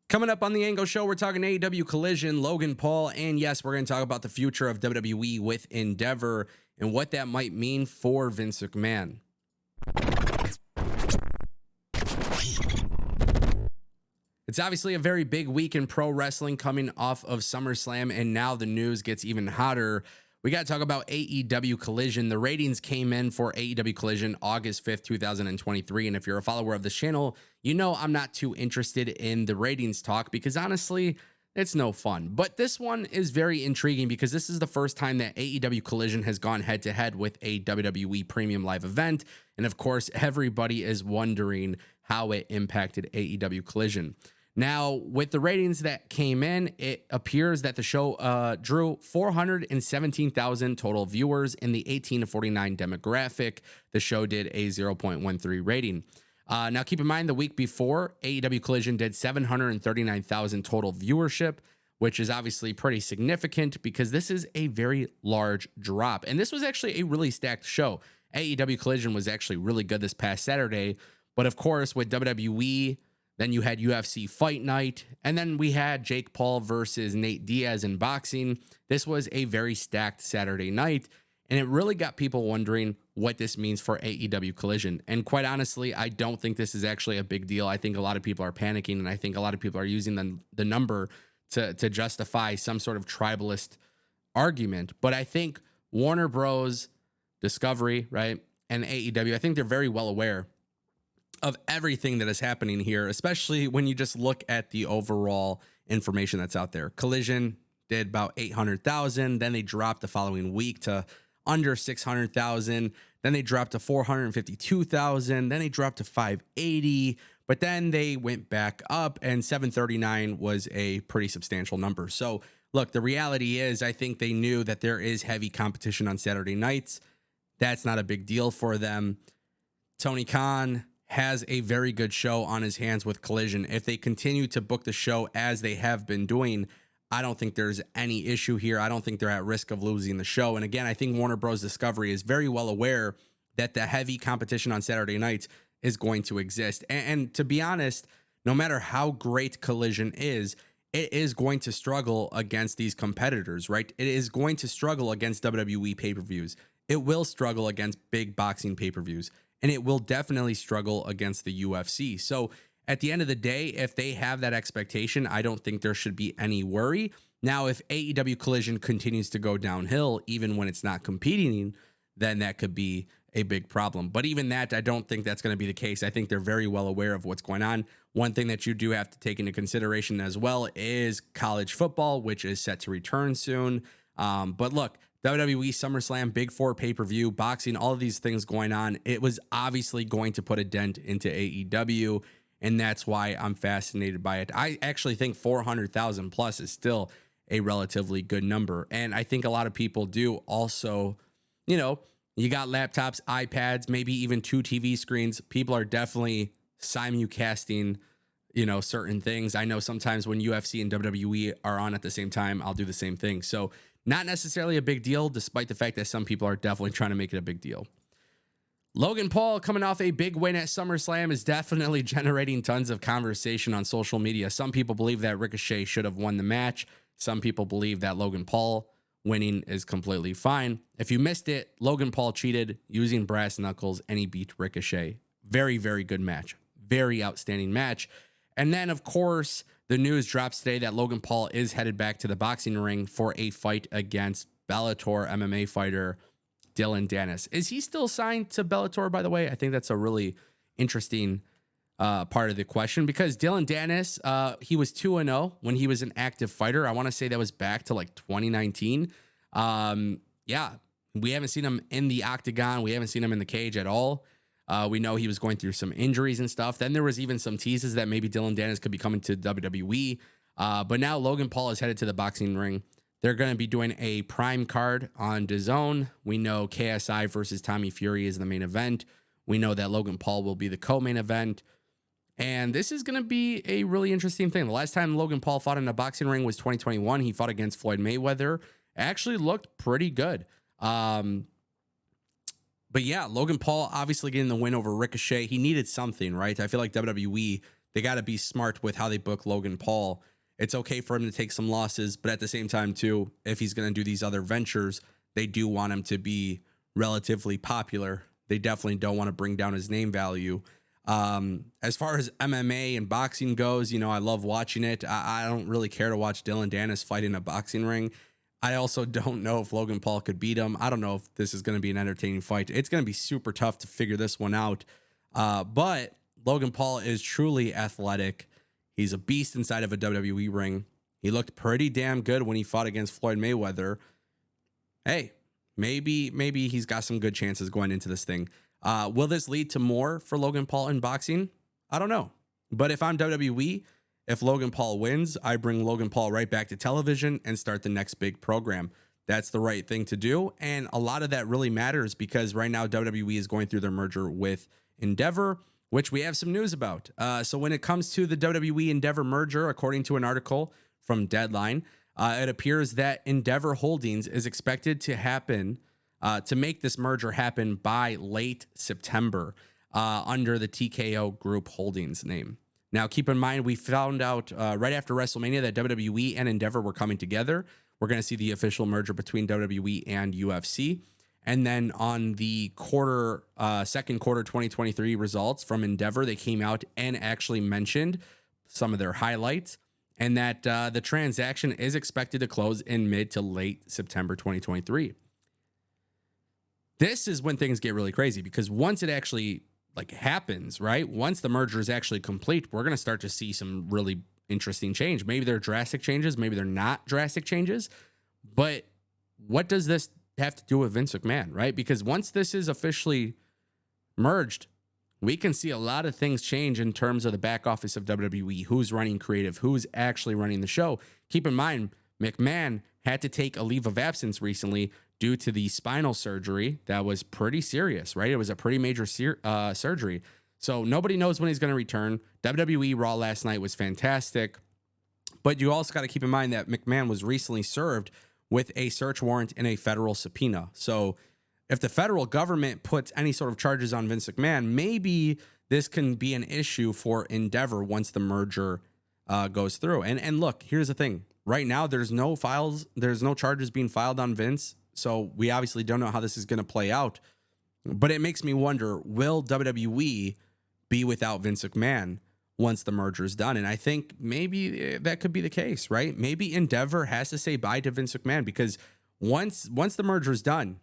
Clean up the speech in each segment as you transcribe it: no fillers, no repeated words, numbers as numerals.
Coming up on the Angle Show, we're talking AEW Collision, Logan Paul, and yes, we're going to talk about the future of WWE with Endeavor and what that might mean for Vince McMahon. It's obviously a very big week in pro wrestling coming off of SummerSlam, and now the news gets even hotter. We got to talk about AEW Collision. The ratings came in for AEW Collision August 5th, 2023. And if you're a follower of this channel, you know I'm not too interested in the ratings talk because honestly, it's no fun. But this one is very intriguing because this is the first time that AEW Collision has gone head to head with a WWE premium live event. And of course, everybody is wondering how it impacted AEW Collision. Now, with the ratings that came in, it appears that the show drew 417,000 total viewers in the 18 to 49 demographic. The show did a 0.13 rating. Now, keep in mind, the week before, AEW Collision did 739,000 total viewership, which is obviously pretty significant because this is a very large drop. And this was actually a really stacked show. AEW Collision was actually really good this past Saturday. But of course, with WWE... then you had UFC Fight Night, and then we had Jake Paul versus Nate Diaz in boxing. This was a very stacked Saturday night, and it really got people wondering what this means for AEW Collision. And quite honestly, I don't think this is actually a big deal. I think a lot of people are panicking, and I think a lot of people are using the number to justify some sort of tribalist argument. But I think Warner Bros., Discovery, right, and AEW, I think they're very well aware of everything that is happening here, especially when you just look at the overall information that's out there. Collision did about 800,000. Then they dropped the following week to under 600,000. Then they dropped to 452,000. Then they dropped to 580. But then they went back up, and 739 was a pretty substantial number. So look, the reality is I think they knew that there is heavy competition on Saturday nights. That's not a big deal for them. Tony Khan has a very good show on his hands with Collision. If they continue to book the show as they have been doing, I don't think there's any issue here. I don't think they're at risk of losing the show. And again, I think Warner Bros. Discovery is very well aware that the heavy competition on Saturday nights is going to exist. And to be honest, no matter how great Collision is, it is going to struggle against these competitors, right? It is going to struggle against WWE pay-per-views. It will struggle against big boxing pay-per-views. And it will definitely struggle against the UFC. So at the end of the day, if they have that expectation, I don't think there should be any worry. Now, if AEW Collision continues to go downhill, even when it's not competing, then that could be a big problem. But even that, I don't think that's going to be the case. I think they're very well aware of what's going on. One thing that you do have to take into consideration as well is college football, which is set to return soon. But look, WWE, SummerSlam, Big Four pay-per-view, boxing, all of these things going on. It was obviously going to put a dent into AEW, and that's why I'm fascinated by it. I actually think 400,000 plus is still a relatively good number. And I think a lot of people do also, you got laptops, iPads, maybe even 2 TV screens. People are definitely simulcasting, certain things. I know sometimes when UFC and WWE are on at the same time, I'll do the same thing. So not necessarily a big deal, despite the fact that some people are definitely trying to make it a big deal. Logan Paul coming off a big win at SummerSlam is definitely generating tons of conversation on social media. Some people believe that Ricochet should have won the match. Some people believe that Logan Paul winning is completely fine. If you missed it, Logan Paul cheated using brass knuckles and he beat Ricochet. Very, very good match. Very outstanding match. And then, of course, the news drops today that Logan Paul is headed back to the boxing ring for a fight against Bellator MMA fighter Dylan Dennis. Is he still signed to Bellator, by the way? I think that's a really interesting part of the question because Dylan Dennis, he was 2-0 when he was an active fighter. I want to say that was back to like 2019. Yeah, we haven't seen him in the octagon. We haven't seen him in the cage at all. We know he was going through some injuries and stuff. Then there was even some teases that maybe Dylan Dennis could be coming to WWE. But now Logan Paul is headed to the boxing ring. They're going to be doing a prime card on DAZN. We know KSI versus Tommy Fury is the main event. We know that Logan Paul will be the co-main event. And this is going to be a really interesting thing. The last time Logan Paul fought in a boxing ring was 2021. He fought against Floyd Mayweather. It actually looked pretty good. But yeah, Logan Paul obviously getting the win over Ricochet. He needed something, right? I feel like WWE they got to be smart with how they book Logan Paul. It's okay for him to take some losses, but at the same time, too, if he's going to do these other ventures, they do want him to be relatively popular. They definitely don't want to bring down his name value. As far as MMA and boxing goes, you know, I love watching it. I don't really care to watch Dylan Dennis fight in a boxing ring. I also don't know if Logan Paul could beat him. I don't know if this is going to be an entertaining fight. It's going to be super tough to figure this one out. But Logan Paul is truly athletic. He's a beast inside of a WWE ring. He looked pretty damn good when he fought against Floyd Mayweather. Hey, maybe he's got some good chances going into this thing. Will this lead to more for Logan Paul in boxing? I don't know. But if I'm WWE, if Logan Paul wins, I bring Logan Paul right back to television and start the next big program. That's the right thing to do. And a lot of that really matters because right now WWE is going through their merger with Endeavor, which we have some news about. So when it comes to the WWE Endeavor merger, according to an article from Deadline, it appears that Endeavor Holdings is expected to happen, to make this merger happen by late September under the TKO Group Holdings name. Now, keep in mind, we found out right after WrestleMania that WWE and Endeavor were coming together. We're going to see the official merger between WWE and UFC. And then on the second quarter 2023 results from Endeavor, they came out and actually mentioned some of their highlights and that the transaction is expected to close in mid to late September 2023. This is when things get really crazy because once it actually happens, right? Once the merger is actually complete, we're going to start to see some really interesting change. Maybe they're drastic changes. Maybe they're not drastic changes. But what does this have to do with Vince McMahon, right? Because once this is officially merged, we can see a lot of things change in terms of the back office of WWE, who's running creative, who's actually running the show. Keep in mind, McMahon had to take a leave of absence recently due to the spinal surgery that was pretty serious, right? It was a pretty major surgery. So nobody knows when he's going to return. WWE Raw last night was fantastic. But you also got to keep in mind that McMahon was recently served with a search warrant and a federal subpoena. So if the federal government puts any sort of charges on Vince McMahon, maybe this can be an issue for Endeavor once the merger goes through. And look, here's the thing. Right now, there's no charges being filed on Vince. So we obviously don't know how this is going to play out. But it makes me wonder, will WWE be without Vince McMahon once the merger is done? And I think maybe that could be the case, right? Maybe Endeavor has to say bye to Vince McMahon because once the merger is done,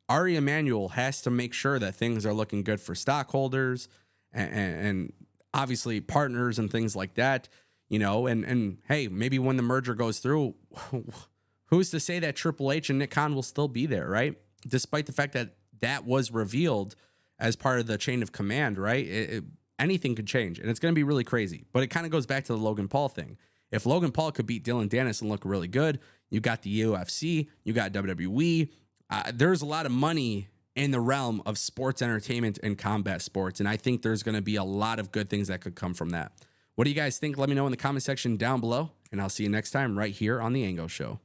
Ari Emanuel has to make sure that things are looking good for stockholders and obviously partners and things like that, you know, and hey, maybe when the merger goes through, who's to say that Triple H and Nick Khan will still be there, right? Despite the fact that that was revealed as part of the chain of command, right? Anything could change, and it's going to be really crazy. But it kind of goes back to the Logan Paul thing. If Logan Paul could beat Dylan Dennis and look really good, you got the UFC, you got WWE. There's a lot of money in the realm of sports entertainment and combat sports, and I think there's going to be a lot of good things that could come from that. What do you guys think? Let me know in the comment section down below, and I'll see you next time right here on The Ango Show.